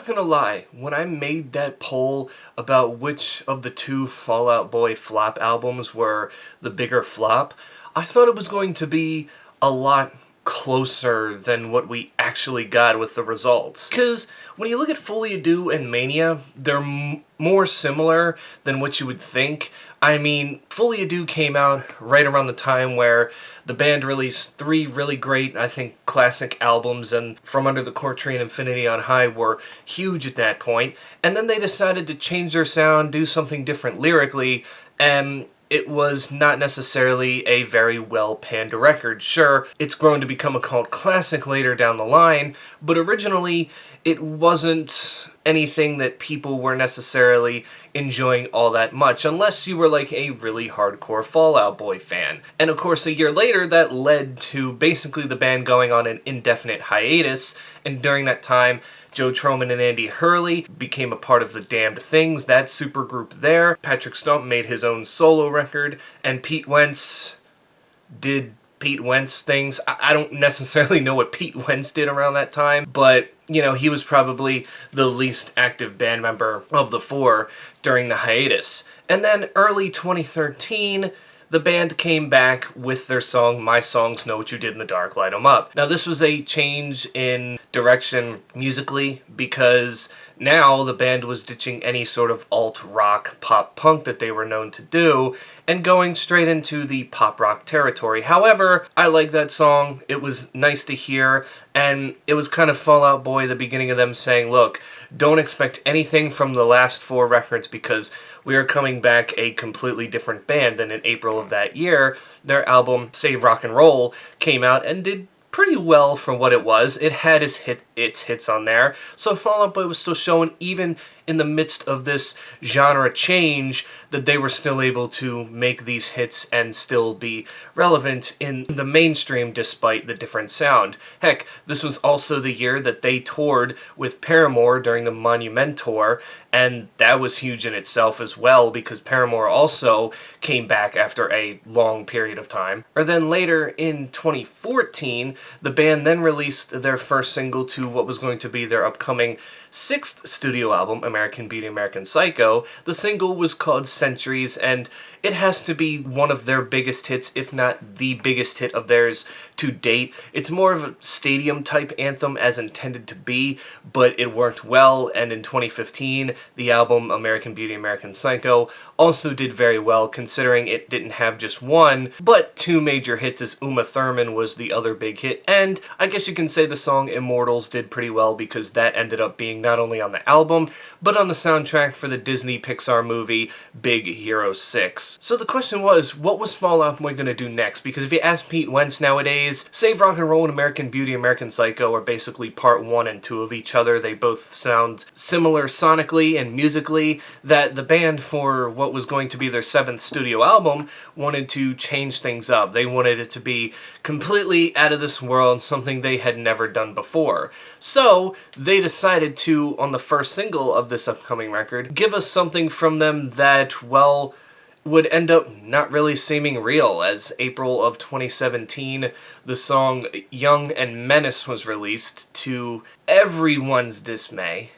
not gonna lie, when I made that poll about which of the two Fall Out Boy flop albums were the bigger flop, I thought it was going to be a lot closer than what we actually got with the results. Because when you look at Fully Ado and Mania, they're more similar than what you would think. I mean, Fully Ado came out right around the time where the band released 3 really great, I think, classic albums, and From Under the Cork Tree and Infinity on High were huge at that point. And then they decided to change their sound, do something different lyrically, and it was not necessarily a very well-panned record. Sure, it's grown to become a cult classic later down the line, but originally it wasn't anything that people were necessarily enjoying all that much, unless you were like a really hardcore Fall Out Boy fan. And of course, a year later, that led to basically the band going on an indefinite hiatus, and during that time, Joe Troman and Andy Hurley became a part of the Damned Things, that supergroup there. Patrick Stump made his own solo record, and Pete Wentz did Pete Wentz things. I don't necessarily know what Pete Wentz did around that time, but, you know, he was probably the least active band member of the 4 during the hiatus. And then early 2013, the band came back with their song, My Songs Know What You Did in the Dark, Light 'Em Up. Now, this was a change in direction musically, because now the band was ditching any sort of alt-rock, pop-punk that they were known to do, and going straight into the pop-rock territory. However, I like that song. It was nice to hear, and it was kind of Fall Out Boy, the beginning of them saying, look, don't expect anything from the last 4 records because we are coming back a completely different band. And in April of that year, their album, Save Rock and Roll, came out and did pretty well for what it was. It had its hits on there. So Fall Out Boy was still showing, even in the midst of this genre change, that they were still able to make these hits and still be relevant in the mainstream despite the different sound. Heck, this was also the year that they toured with Paramore during the Monument tour, and that was huge in itself as well, because Paramore also came back after a long period of time. Or then later in 2014, the band then released their first single to what was going to be their upcoming 6th studio album, American Beauty, American Psycho. The single was called Centuries, and it has to be one of their biggest hits, if not the biggest hit of theirs to date. It's more of a stadium-type anthem as intended to be, but it worked well, and in 2015, the album American Beauty, American Psycho also did very well, considering it didn't have just one, but 2 major hits, as Uma Thurman was the other big hit, and I guess you can say the song Immortals did pretty well, because that ended up being not only on the album, but on the soundtrack for the Disney Pixar movie Big Hero 6. So the question was, what was Fall Out Boy gonna do next? Because if you ask Pete Wentz nowadays, Save Rock and Roll and American Beauty, American Psycho are basically part 1 and 2 of each other. They both sound similar sonically and musically, that the band, for what was going to be their 7th studio album, wanted to change things up. They wanted it to be completely out of this world, something they had never done before. So they decided to, on the first single of this upcoming record, give us something from them that, well, would end up not really seeming real, as April of 2017, the song Young and Menace was released, to everyone's dismay.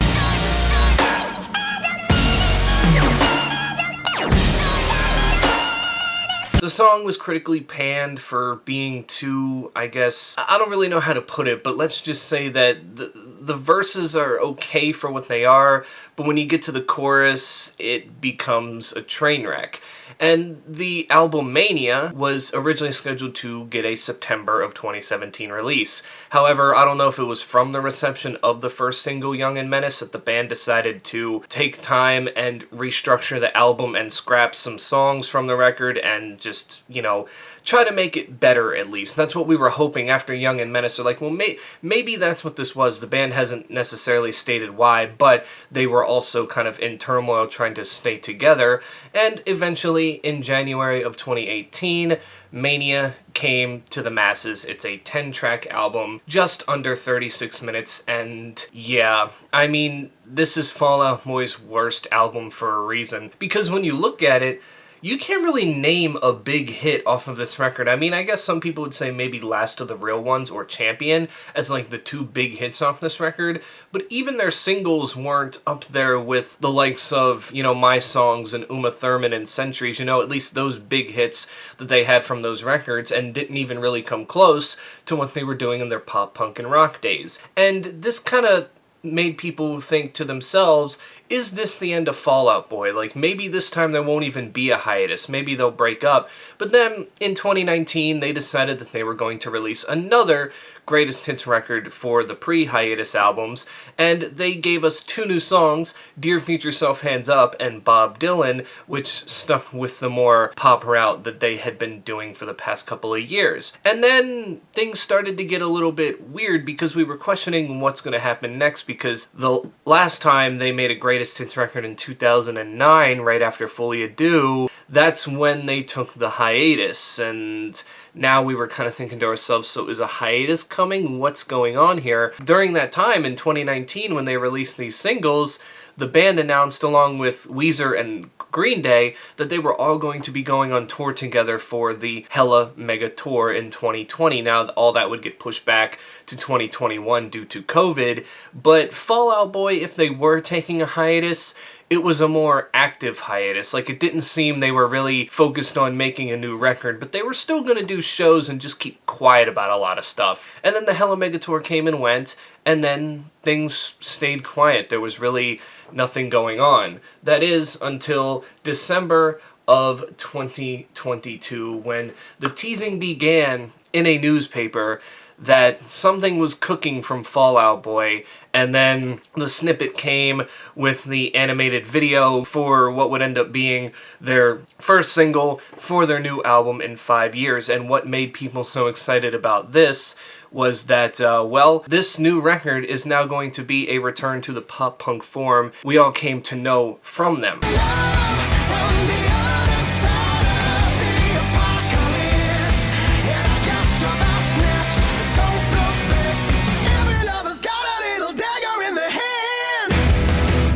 The song was critically panned for being too, I guess, I don't really know how to put it, but let's just say that the verses are okay for what they are, but when you get to the chorus, it becomes a train wreck. And the album Mania was originally scheduled to get a September of 2017 release. However, I don't know if it was from the reception of the first single, Young and Menace, that the band decided to take time and restructure the album and scrap some songs from the record and just, you know, try to make it better, at least. That's what we were hoping after Young and Menace. They're like, well, maybe that's what this was. The band hasn't necessarily stated why, but they were also kind of in turmoil trying to stay together. And eventually, in January of 2018, Mania came to the masses. It's a 10-track album, just under 36 minutes, and yeah, I mean, this is Fall Out Boy's worst album for a reason, because when you look at it, you can't really name a big hit off of this record. I mean, I guess some people would say maybe Last of the Real Ones or Champion as like the two big hits off this record, but even their singles weren't up there with the likes of, you know, My Songs and Uma Thurman and Centuries, you know, at least those big hits that they had from those records, and didn't even really come close to what they were doing in their pop, punk, and rock days. And this kind of made people think to themselves, is this the end of Fall Out Boy? Like, maybe this time there won't even be a hiatus. Maybe they'll break up. But then, in 2019, they decided that they were going to release another greatest hits record for the pre-hiatus albums, and they gave us two new songs, Dear Future Self Hands Up and Bob Dylan, which stuck with the more pop route that they had been doing for the past couple of years. And then things started to get a little bit weird because we were questioning what's going to happen next, because the last time they made a greatest hits record in 2009, right after Folie à Deux, that's when they took the hiatus, and now we were kind of thinking to ourselves, so is a hiatus coming? What's going on here? During that time, in 2019, when they released these singles, the band announced, along with Weezer and Green Day, that they were all going to be going on tour together for the Hellamega tour in 2020. Now, all that would get pushed back to 2021 due to COVID, but Fall Out Boy, if they were taking a hiatus, it was a more active hiatus. Like, it didn't seem they were really focused on making a new record, but they were still going to do shows and just keep quiet about a lot of stuff. And then the Hellamega tour came and went, and then things stayed quiet. There was really nothing going on. That is, until December of 2022, when the teasing began in a newspaper that something was cooking from Fall Out Boy, and then the snippet came with the animated video for what would end up being their first single for their new album in 5 years. And what made people so excited about this was that, well, this new record is now going to be a return to the pop-punk form we all came to know from them.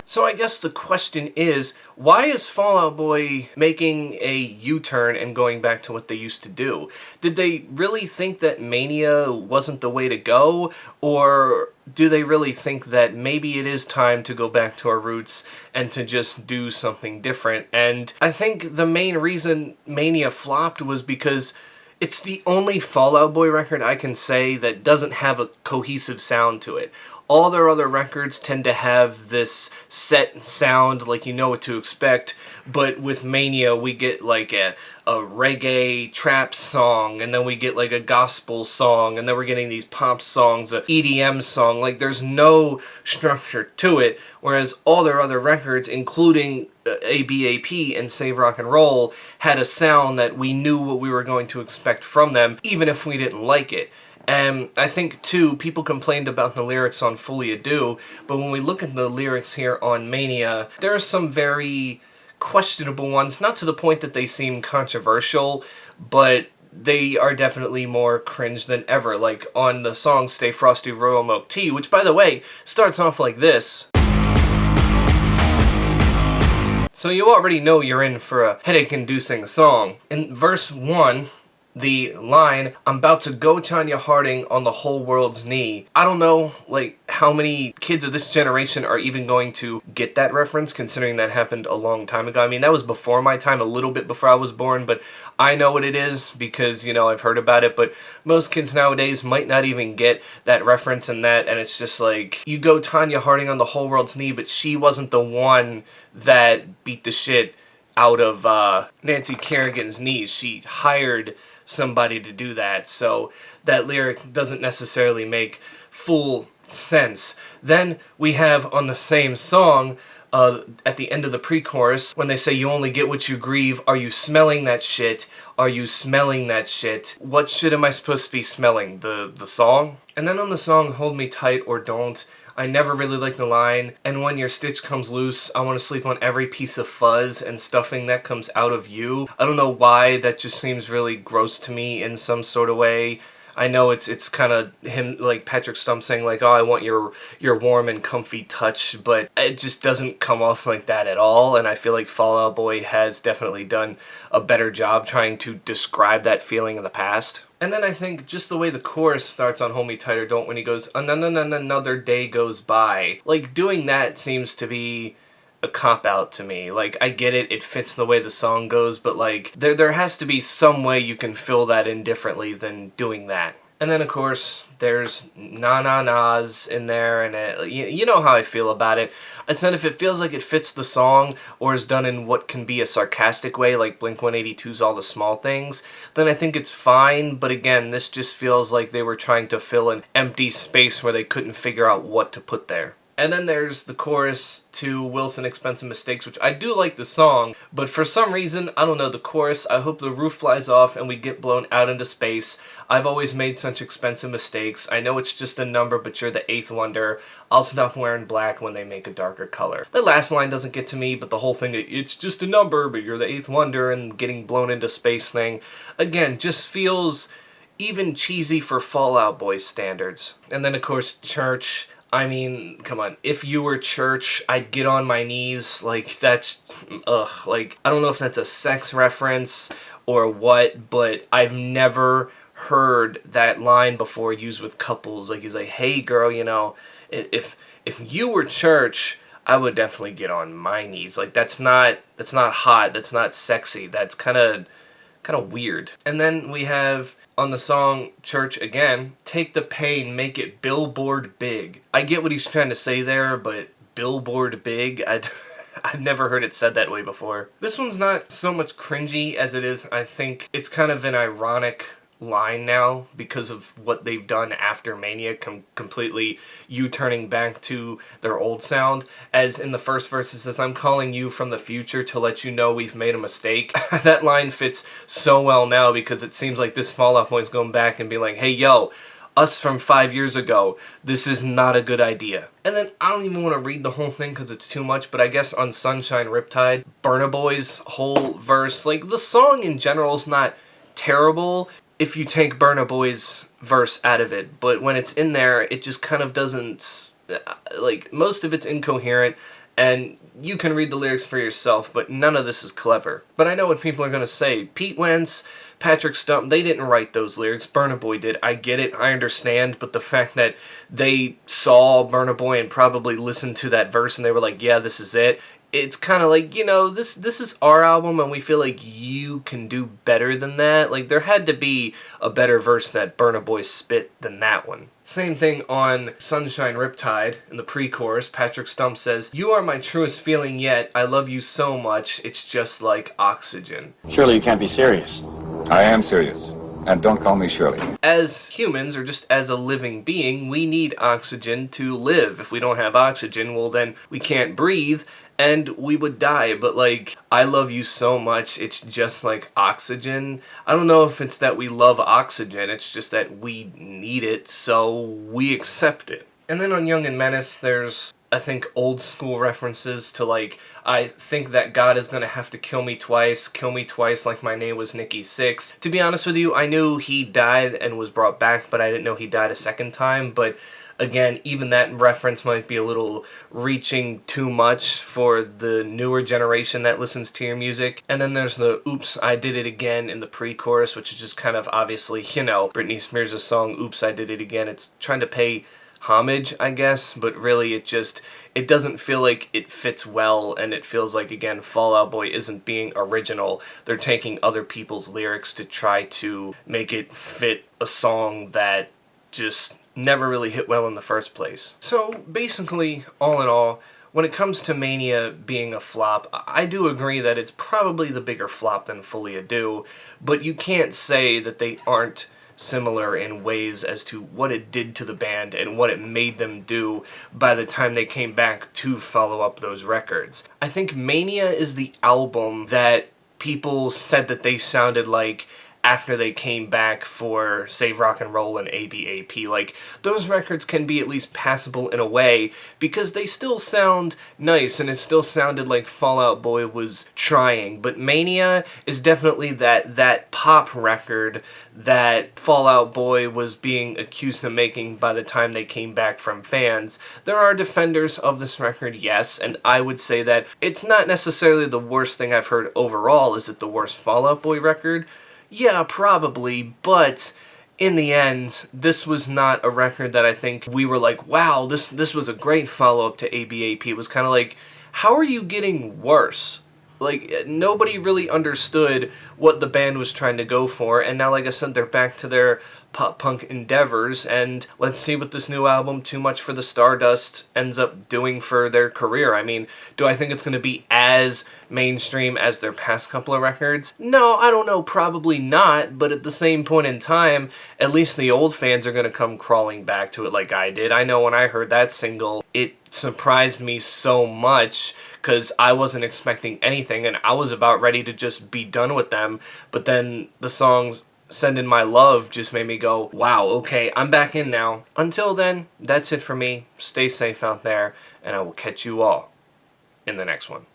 So I guess the question is, why is Fall Out Boy making a U-turn and going back to what they used to do? Did they really think that Mania wasn't the way to go? Or do they really think that maybe it is time to go back to our roots and to just do something different? And I think the main reason Mania flopped was because it's the only Fall Out Boy record I can say that doesn't have a cohesive sound to it. All their other records tend to have this set sound, like you know what to expect, but with Mania we get like a reggae trap song, and then we get like a gospel song, and then we're getting these pop songs, a EDM song. Like, there's no structure to it, whereas all their other records, including ABAP and Save Rock and Roll, had a sound that we knew what we were going to expect from them, even if we didn't like it. And I think, too, people complained about the lyrics on Folie à Deux, but when we look at the lyrics here on Mania, there are some very questionable ones, not to the point that they seem controversial, but they are definitely more cringe than ever. Like on the song Stay Frosty Royal Milk Tea, which, by the way, starts off like this. So you already know you're in for a headache-inducing song. In verse 1, the line, I'm about to go Tanya Harding on the whole world's knee. I don't know, like, how many kids of this generation are even going to get that reference, considering that happened a long time ago. I mean, that was before my time, a little bit before I was born, but I know what it is because, you know, I've heard about it, but most kids nowadays might not even get that reference and that, and it's just like, you go Tanya Harding on the whole world's knee, but she wasn't the one that beat the shit out of Nancy Kerrigan's knees. She hired somebody to do that, so that lyric doesn't necessarily make full sense. Then we have on the same song, at the end of the pre-chorus, when they say, you only get what you grieve, are you smelling that shit? Are you smelling that shit? What shit am I supposed to be smelling? The song? And then on the song, Hold Me Tight or Don't, I never really liked the line, and when your stitch comes loose, I want to sleep on every piece of fuzz and stuffing that comes out of you. I don't know why, that just seems really gross to me in some sort of way. I know it's kind of him, like Patrick Stump saying like, oh, I want your warm and comfy touch, but it just doesn't come off like that at all, and I feel like Fall Out Boy has definitely done a better job trying to describe that feeling in the past. And then I think just the way the chorus starts on Hold Me Tight or Don't when he goes, another day goes by, like doing that seems to be a cop-out to me. Like, I get it, it fits the way the song goes, but like, there has to be some way you can fill that in differently than doing that. And then, of course, there's na-na-nas in there, and you know how I feel about it. I said if it feels like it fits the song, or is done in what can be a sarcastic way, like Blink-182's All the Small Things, then I think it's fine, but again, this just feels like they were trying to fill an empty space where they couldn't figure out what to put there. And then there's the chorus to Wilson Expensive Mistakes, which I do like the song, but for some reason, I don't know, the chorus, I hope the roof flies off and we get blown out into space. I've always made such expensive mistakes. I know it's just a number, but you're the eighth wonder. I'll stop wearing black when they make a darker color. The last line doesn't get to me, but the whole thing, it's just a number, but you're the eighth wonder, and getting blown into space thing, again, just feels even cheesy for Fall Out Boy standards. And then, of course, Church. I mean, come on, if you were Church, I'd get on my knees, like, that's, ugh, like, I don't know if that's a sex reference or what, but I've never heard that line before used with couples. Like, he's like, hey girl, you know, if you were Church, I would definitely get on my knees. Like, that's not hot, that's not sexy, that's kind of weird. And then we have, on the song Church again, take the pain, make it billboard big. I get what he's trying to say there, but billboard big? I've never heard it said that way before. This one's not so much cringy as it is, I think it's kind of an ironic line now because of what they've done after Mania, completely U-turning back to their old sound. As in the first verse it says, I'm calling you from the future to let you know we've made a mistake. That line fits so well now because it seems like this Fall Out Boy's going back and be like, hey yo, us from 5 years ago, this is not a good idea. And then I don't even want to read the whole thing because it's too much, but I guess on Sunshine Riptide, Burna Boy's whole verse, like the song in general is not terrible if you take Burna Boy's verse out of it, but when it's in there, it just kind of doesn't, like, most of it's incoherent, and you can read the lyrics for yourself, but none of this is clever. But I know what people are going to say. Pete Wentz, Patrick Stump, they didn't write those lyrics, Burna Boy did. I get it, I understand, but the fact that they saw Burna Boy and probably listened to that verse and they were like, yeah, this is it, it's kind of like, you know, this is our album and we feel like you can do better than that. Like, there had to be a better verse that Burna Boy spit than that one. Same thing on Sunshine Riptide. In the pre-chorus, Patrick Stump says, you are my truest feeling yet. I love you so much. It's just like oxygen. Surely you can't be serious. I am serious. And don't call me Shirley. As humans, or just as a living being, we need oxygen to live. If we don't have oxygen, well then we can't breathe, and we would die. But like, I love you so much, it's just like oxygen. I don't know if it's that we love oxygen, it's just that we need it, so we accept it. And then on Young and Menace, there's, I think, old school references to like, I think that God is gonna have to kill me twice like my name was Nikki Sixx. To be honest with you, I knew he died and was brought back, but I didn't know he died a second time. But again, even that reference might be a little reaching too much for the newer generation that listens to your music. And then there's the Oops, I Did It Again in the pre-chorus, which is just kind of obviously, you know, Britney Spears' song Oops, I Did It Again. It's trying to pay homage, I guess, but really it doesn't feel like it fits well, and it feels like, again, Fall Out Boy isn't being original. They're taking other people's lyrics to try to make it fit a song that just never really hit well in the first place. So basically, all in all, when it comes to Mania being a flop, I do agree that it's probably the bigger flop than Fully Ado, but you can't say that they aren't similar in ways as to what it did to the band and what it made them do by the time they came back to follow up those records. I think Mania is the album that people said that they sounded like after they came back for Save Rock and Roll and ABAP. Like, those records can be at least passable in a way, because they still sound nice, and it still sounded like Fall Out Boy was trying. But Mania is definitely that pop record that Fall Out Boy was being accused of making by the time they came back from fans. There are defenders of this record, yes, and I would say that it's not necessarily the worst thing I've heard overall. Is it the worst Fall Out Boy record? Yeah, probably, but in the end, this was not a record that I think we were like, wow, this was a great follow-up to ABAP. It was kind of like, how are you getting worse? Like, nobody really understood what the band was trying to go for, and now, like I said, they're back to their pop-punk endeavors, and let's see what this new album, Too Much for the Stardust, ends up doing for their career. I mean, do I think it's going to be as mainstream as their past couple of records? No, I don't know, probably not, but at the same point in time, at least the old fans are going to come crawling back to it like I did. I know when I heard that single, it surprised me so much, because I wasn't expecting anything, and I was about ready to just be done with them, but then the songs Send In My Love just made me go, wow, okay, I'm back in now. Until then, that's it for me. Stay safe out there, and I will catch you all in the next one.